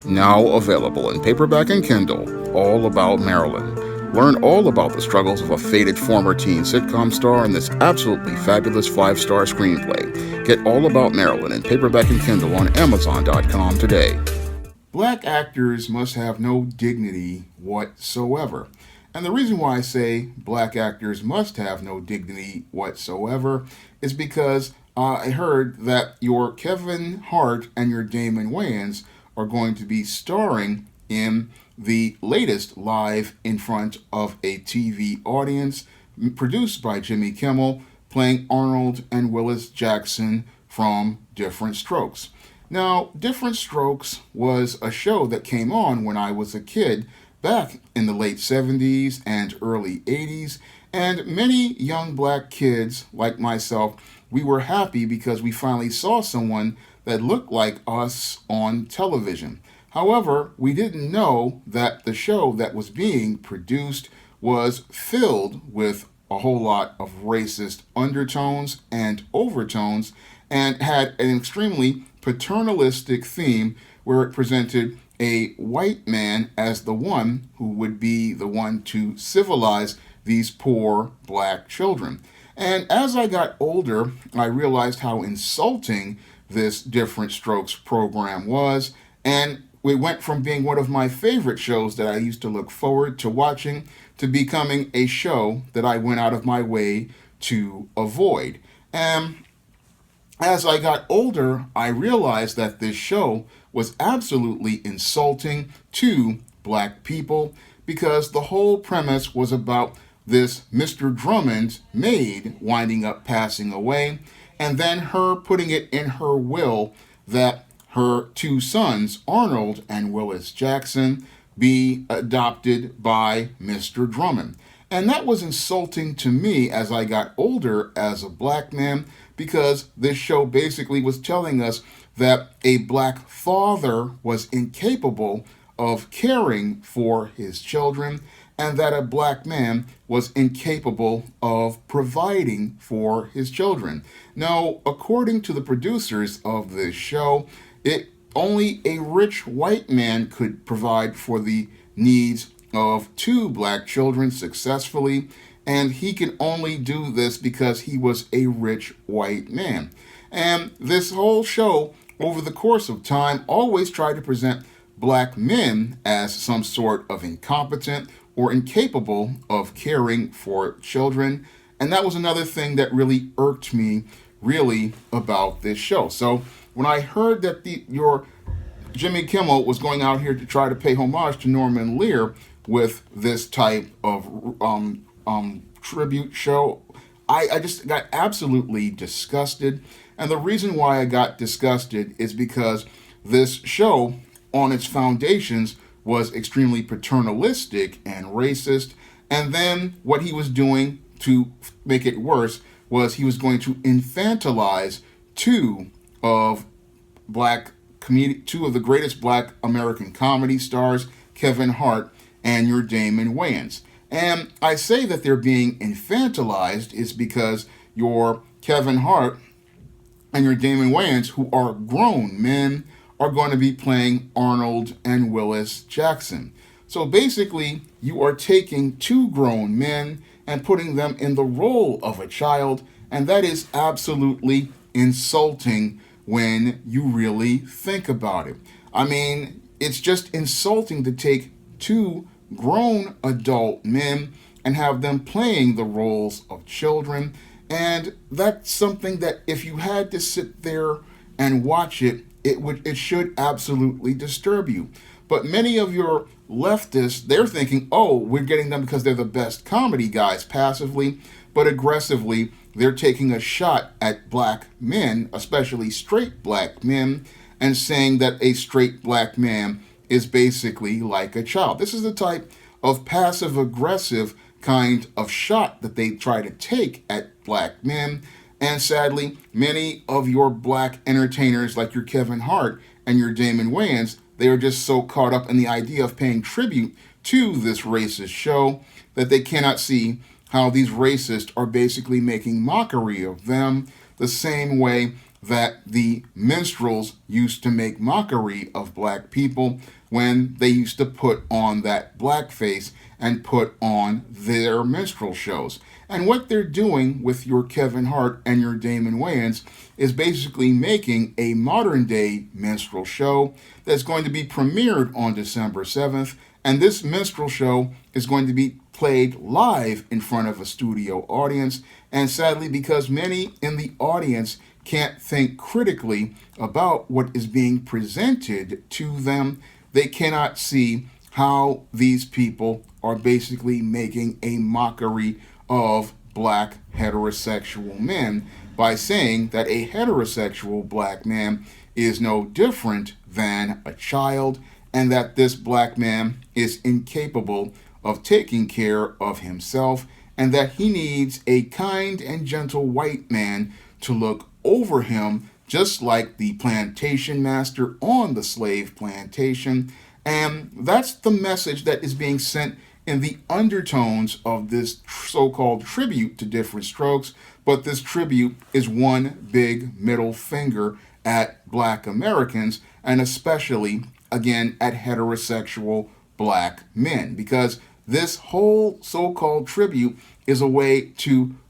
Now available in paperback and Kindle, All About Marilyn. Learn all about the struggles of a faded former teen sitcom star in this absolutely fabulous 5-star screenplay. Get All About Marilyn in paperback and Kindle on Amazon.com today. Black actors must have no dignity whatsoever. And the reason why I say black actors must have no dignity whatsoever is because I heard that your Kevin Hart and your Damon Wayans are going to be starring in the latest live in front of a TV audience produced by Jimmy Kimmel, playing Arnold and Willis Jackson from Diff'rent Strokes. Now, Diff'rent Strokes was a show that came on when I was a kid back in the late 70s and early 80s, and many young black kids like myself, we were happy because we finally saw someone that looked like us on television. However, we didn't know that the show that was being produced was filled with a whole lot of racist undertones and overtones and had an extremely paternalistic theme where it presented a white man as the one who would be the one to civilize these poor black children. And as I got older, I realized how insulting this Diff'rent Strokes program was, and we went from being one of my favorite shows that I used to look forward to watching to becoming a show that I went out of my way to avoid. And as I got older, I realized that this show was absolutely insulting to black people because the whole premise was about this Mr. Drummond's maid winding up passing away, and then her putting it in her will that her two sons, Arnold and Willis Jackson, be adopted by Mr. Drummond. And that was insulting to me as I got older as a black man because this show basically was telling us that a black father was incapable of caring for his children and that a black man was incapable of providing for his children. Now, according to the producers of this show, only a rich white man could provide for the needs of two black children successfully, and he can only do this because he was a rich white man. And this whole show, over the course of time, always tried to present black men as some sort of incompetent or incapable of caring for children. And that was another thing that really irked me really about this show. So when I heard that your Jimmy Kimmel was going out here to try to pay homage to Norman Lear with this type of tribute show, I just got absolutely disgusted. And the reason why I got disgusted is because this show, on its foundations, was extremely paternalistic and racist. And then what he was doing to make it worse was he was going to infantilize two of the greatest black American comedy stars, Kevin Hart and your Damon Wayans. And I say that they're being infantilized is because your Kevin Hart and your Damon Wayans, who are grown men, are going to be playing Arnold and Willis Jackson. So basically, you are taking two grown men and putting them in the role of a child, and that is absolutely insulting when you really think about it. I mean, it's just insulting to take two grown adult men and have them playing the roles of children. And that's something that if you had to sit there and watch it, it should absolutely disturb you. But many of your leftists, they're thinking, oh, we're getting them because they're the best comedy guys passively, but aggressively, they're taking a shot at black men, especially straight black men, and saying that a straight black man is basically like a child. This is the type of passive-aggressive kind of shot that they try to take at black men. And sadly, many of your black entertainers like your Kevin Hart and your Damon Wayans, they are just so caught up in the idea of paying tribute to this racist show that they cannot see how these racists are basically making mockery of them the same way that the minstrels used to make mockery of black people when they used to put on that blackface and put on their minstrel shows. And what they're doing with your Kevin Hart and your Damon Wayans is basically making a modern day minstrel show that's going to be premiered on December 7th. And this minstrel show is going to be played live in front of a studio audience. And sadly, because many in the audience can't think critically about what is being presented to them, they cannot see how these people are basically making a mockery of black heterosexual men by saying that a heterosexual black man is no different than a child and that this black man is incapable of taking care of himself and that he needs a kind and gentle white man to look over him, just like the plantation master on the slave plantation. And that's the message that is being sent in the undertones of this so-called tribute to Diff'rent Strokes. But this tribute is one big middle finger at black Americans, and especially, again, at heterosexual black men, because this whole so-called tribute is a way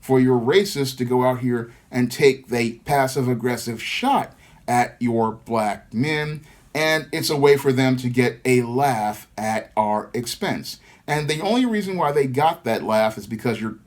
for your racists to go out here and take the passive-aggressive shot at your black men, and it's a way for them to get a laugh at our expense. And the only reason why they got that laugh is because your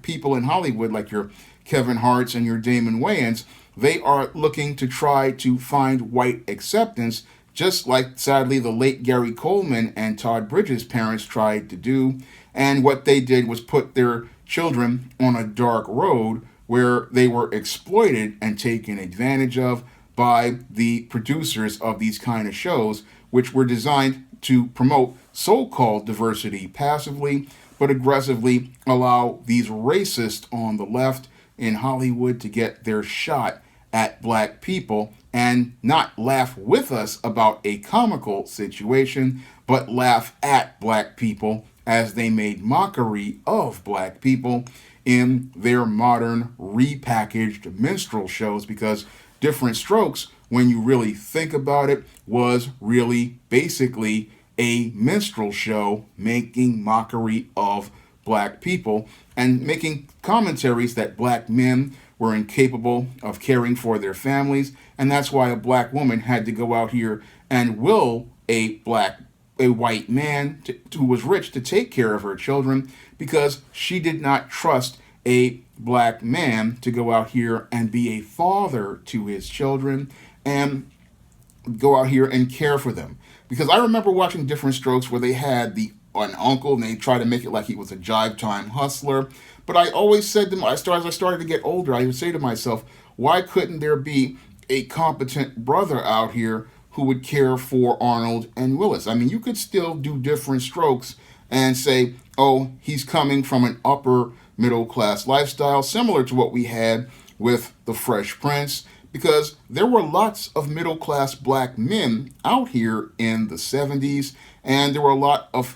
people in Hollywood, like your Kevin Harts and your Damon Wayans, they are looking to try to find white acceptance, just like, sadly, the late Gary Coleman and Todd Bridges' parents tried to do. And what they did was put their children on a dark road where they were exploited and taken advantage of by the producers of these kind of shows, which were designed to promote so-called diversity passively, but aggressively allow these racists on the left in Hollywood to get their shot at black people and not laugh with us about a comical situation, but laugh at black people as they made mockery of black people in their modern repackaged minstrel shows, because Diff'rent Strokes, when you really think about it, was really basically a minstrel show making mockery of black people and making commentaries that black men were incapable of caring for their families, and that's why a black woman had to go out here and will a white man who was rich to take care of her children, because she did not trust a black man to go out here and be a father to his children and go out here and care for them. Because I remember watching Diff'rent Strokes where they had an uncle and they tried to make it like he was a jive time hustler. But I always said to myself, as I started to get older, I would say to myself, why couldn't there be a competent brother out here who would care for Arnold and Willis? I mean, you could still do Diff'rent Strokes and say, oh, he's coming from an upper middle class lifestyle, similar to what we had with the Fresh Prince, because there were lots of middle class black men out here in the 70s, and there were a lot of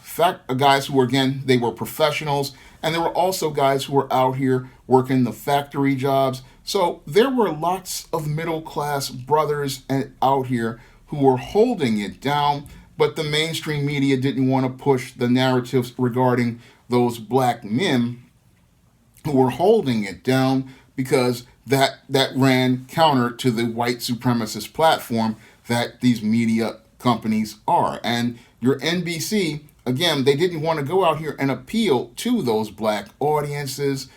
guys who were, again, they were professionals, and there were also guys who were out here working the factory jobs. So there were lots of middle class brothers out here who were holding it down, but the mainstream media didn't want to push the narratives regarding those black men who were holding it down, because that ran counter to the white supremacist platform that these media companies are. And your NBC, again, they didn't want to go out here and appeal to those black audiences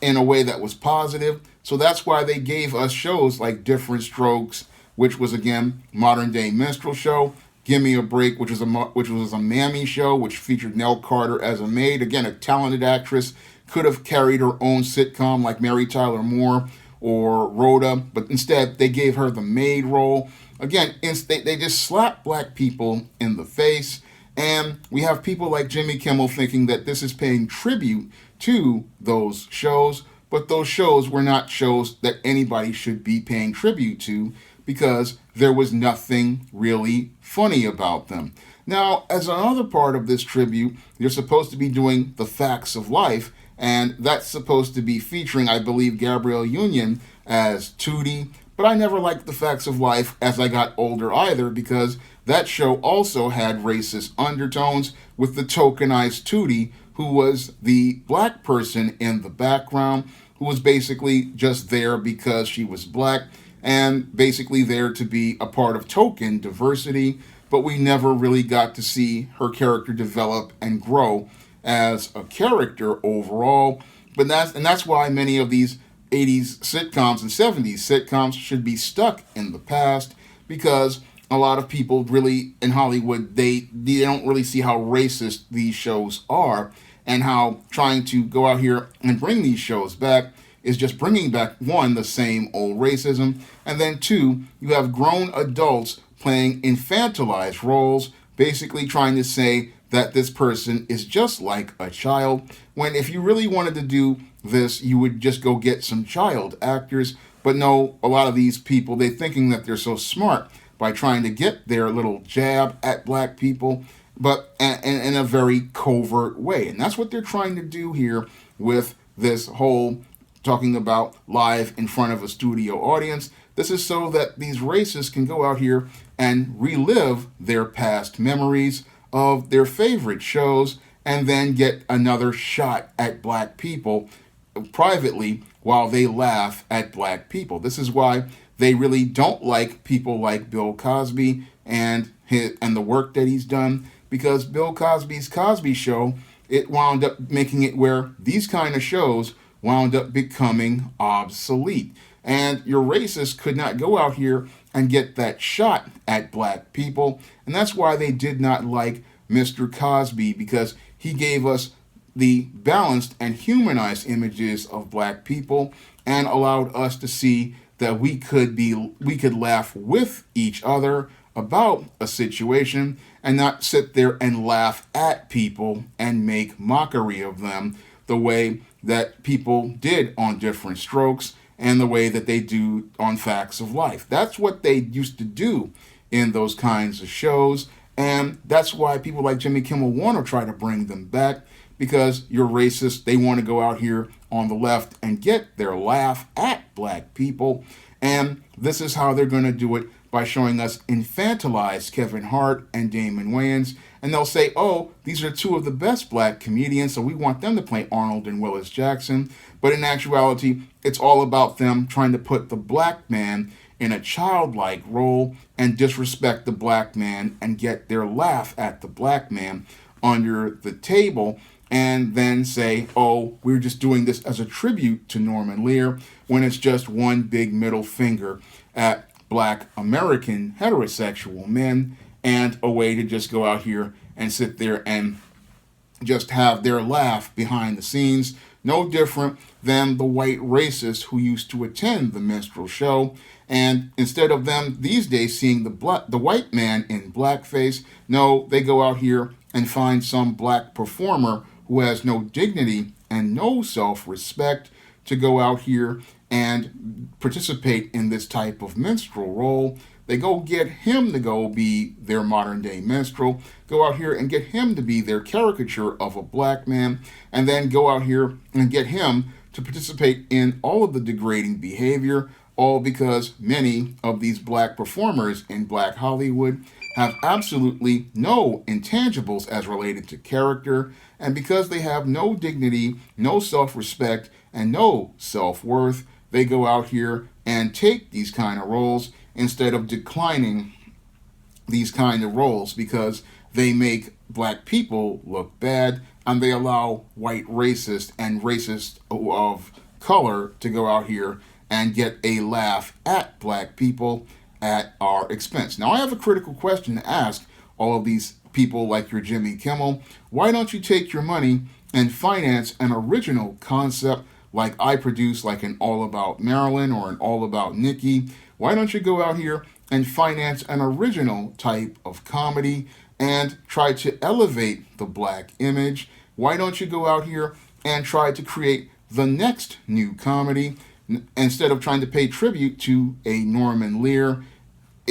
in a way that was positive. So that's why they gave us shows like Diff'rent Strokes, which was, again, modern day minstrel show. Give Me a Break, which was a mammy show, which featured Nell Carter as a maid. Again, a talented actress, could have carried her own sitcom like Mary Tyler Moore or Rhoda, but instead they gave her the maid role. Again, they just slapped black people in the face, and we have people like Jimmy Kimmel thinking that this is paying tribute to those shows, but those shows were not shows that anybody should be paying tribute to, because there was nothing really funny about them. Now, as another part of this tribute, you're supposed to be doing the facts of life, and that's supposed to be featuring, I believe, Gabrielle Union as Tootie, But I never liked The Facts of Life as I got older either, because that show also had racist undertones with the tokenized Tootie, who was the black person in the background, who was basically just there because she was black and basically there to be a part of token diversity. But we never really got to see her character develop and grow as a character overall. But that's why many of these 80s sitcoms and 70s sitcoms should be stuck in the past, because a lot of people really in Hollywood, they don't really see how racist these shows are, and how trying to go out here and bring these shows back is just bringing back, one, the same old racism, and then two, you have grown adults playing infantilized roles, basically trying to say that this person is just like a child, when if you really wanted to do this, you would just go get some child actors. But no, a lot of these people, they're thinking that they're so smart by trying to get their little jab at black people, but in a very covert way. And that's what they're trying to do here with this whole talking about live in front of a studio audience. This is so that these racists can go out here and relive their past memories of their favorite shows, and then get another shot at black people privately while they laugh at black people. This is why they really don't like people like Bill Cosby and the work that he's done, because Bill Cosby's Cosby Show, it wound up making it where these kind of shows wound up becoming obsolete. And your racists could not go out here and get that shot at black people. And that's why they did not like Mr. Cosby, because he gave us the balanced and humanized images of black people and allowed us to see that we could laugh with each other about a situation and not sit there and laugh at people and make mockery of them the way that people did on Diff'rent Strokes and the way that they do on Facts of Life. That's what they used to do in those kinds of shows, and that's why people like Jimmy Kimmel want to try to bring them back, because you're racist. They want to go out here on the left and get their laugh at black people, and this is how they're going to do it, by showing us infantilized Kevin Hart and Damon Wayans, and they'll say, oh, these are two of the best black comedians, so we want them to play Arnold and Willis Jackson. But in actuality, it's all about them trying to put the black man in a childlike role and disrespect the black man and get their laugh at the black man under the table, and then say, oh, we're just doing this as a tribute to Norman Lear, when it's just one big middle finger at black American heterosexual men, and a way to just go out here and sit there and just have their laugh behind the scenes. No different than the white racists who used to attend the minstrel show, and instead of them these days seeing the white man in blackface, no, they go out here and find some black performer who has no dignity and no self-respect to go out here and participate in this type of minstrel role. They go get him to go be their modern day minstrel, go out here and get him to be their caricature of a black man, and then go out here and get him to participate in all of the degrading behavior, all because many of these black performers in black Hollywood have absolutely no intangibles as related to character, and because they have no dignity, no self-respect, and no self-worth, they go out here and take these kind of roles instead of declining these kind of roles, because they make black people look bad, and they allow white racists and racists of color to go out here and get a laugh at black people at our expense. Now, I have a critical question to ask all of these people like your Jimmy Kimmel. Why don't you take your money and finance an original concept like I produce, like an All About Marilyn or an All About Nikki? Why don't you go out here and finance an original type of comedy and try to elevate the black image? Why don't you go out here and try to create the next new comedy instead of trying to pay tribute to a Norman Lear?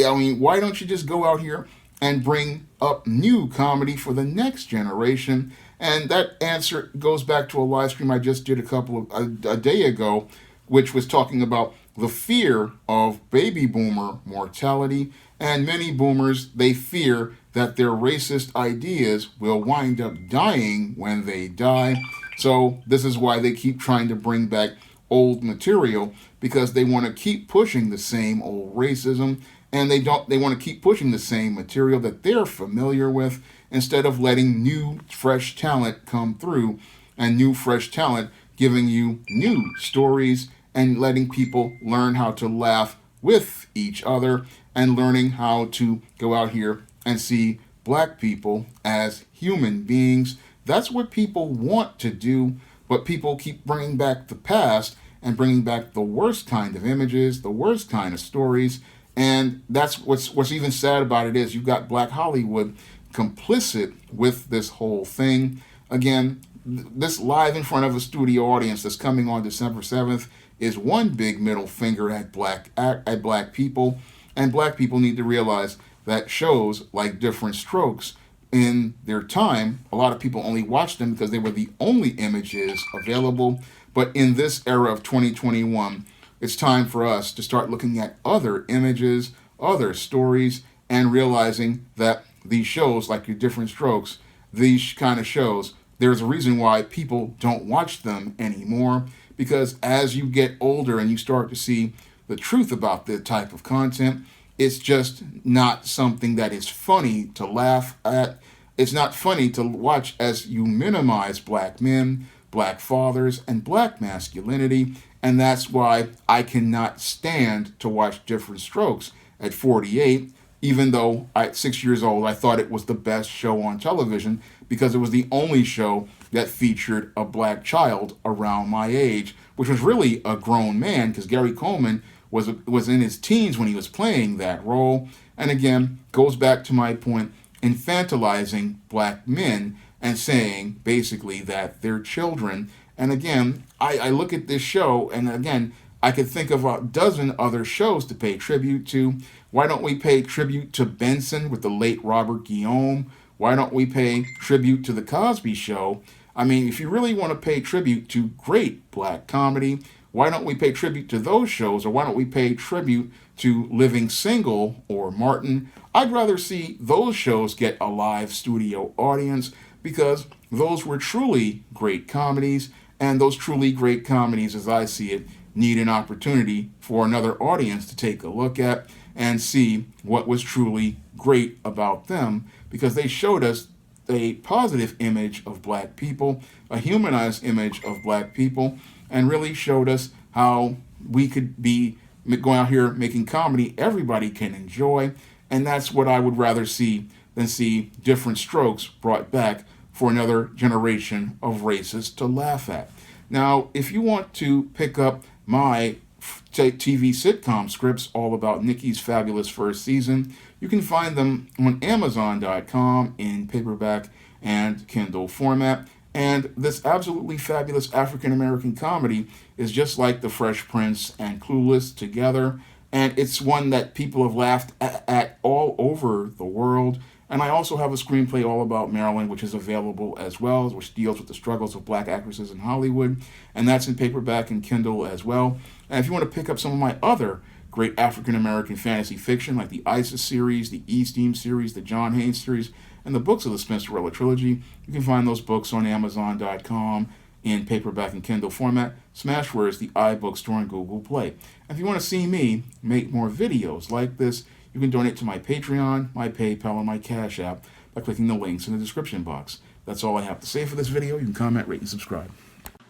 I mean, why don't you just go out here and bring up new comedy for the next generation? And that answer goes back to a live stream I just did a day ago, which was talking about the fear of baby boomer mortality, and many boomers, they fear that their racist ideas will wind up dying when they die. So this is why they keep trying to bring back old material, because they want to keep pushing the same old racism, and they want to keep pushing the same material that they're familiar with, instead of letting new fresh talent come through, and new fresh talent giving you new stories and letting people learn how to laugh with each other, and learning how to go out here and see black people as human beings. That's what people want to do, but people keep bringing back the past and bringing back the worst kind of images, the worst kind of stories. And that's what's even sad about it is you've got Black Hollywood complicit with this whole thing. Again, this live in front of a studio audience that's coming on December 7th is one big middle finger at black people. And black people need to realize that shows like Diff'rent Strokes, in their time, a lot of people only watched them because they were the only images available. But in this era of 2021, it's time for us to start looking at other images, other stories, and realizing that these shows, like your Diff'rent Strokes, these kind of shows, there's a reason why people don't watch them anymore. Because as you get older and you start to see the truth about the type of content, it's just not something that is funny to laugh at. It's not funny to watch as you minimize black men, black fathers, and black masculinity. And that's why I cannot stand to watch Diff'rent Strokes at 48, even though at 6 years old I thought it was the best show on television, because it was the only show that featured a black child around my age, which was really a grown man, because Gary Coleman was in his teens when he was playing that role. And again, goes back to my point, infantilizing black men and saying basically that they're children. And again, I look at this show, and again, I could think of a dozen other shows to pay tribute to. Why don't we pay tribute to Benson with the late Robert Guillaume? Why don't we pay tribute to The Cosby Show? I mean, if you really want to pay tribute to great black comedy, why don't we pay tribute to those shows? Or why don't we pay tribute to Living Single or Martin? I'd rather see those shows get a live studio audience, because those were truly great comedies. And those truly great comedies, as I see it, need an opportunity for another audience to take a look at and see what was truly great about them, because they showed us a positive image of black people, a humanized image of black people, and really showed us how we could be going out here making comedy everybody can enjoy. And that's what I would rather see than see Diff'rent Strokes brought back for another generation of racists to laugh at. Now, if you want to pick up my TV sitcom scripts all about Nikki's fabulous first season, you can find them on Amazon.com in paperback and Kindle format. And this absolutely fabulous African-American comedy is just like The Fresh Prince and Clueless together. And it's one that people have laughed at all over the world. And I also have a screenplay all about Marilyn, which is available as well, which deals with the struggles of black actresses in Hollywood. And that's in paperback and Kindle as well. And if you want to pick up some of my other great African-American fantasy fiction, like the Isis series, the E-Steam series, the John Haynes series, and the books of the Spencerella trilogy, you can find those books on Amazon.com in paperback and Kindle format. Smashware's the iBookstore and Google Play. And if you want to see me make more videos like this, you can donate to my Patreon, my PayPal, and my Cash App by clicking the links in the description box. That's all I have to say for this video. You can comment, rate, and subscribe.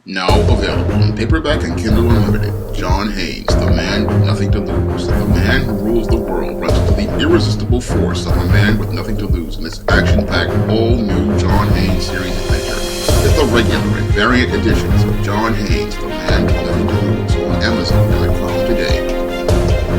Now available in paperback and Kindle Unlimited, John Haynes, the man with nothing to lose. The man who rules the world runs into the irresistible force of a man with nothing to lose in this action-packed, all-new John Haynes series adventure. Get the regular and variant editions of John Haynes, the man with nothing to lose on Amazon.com.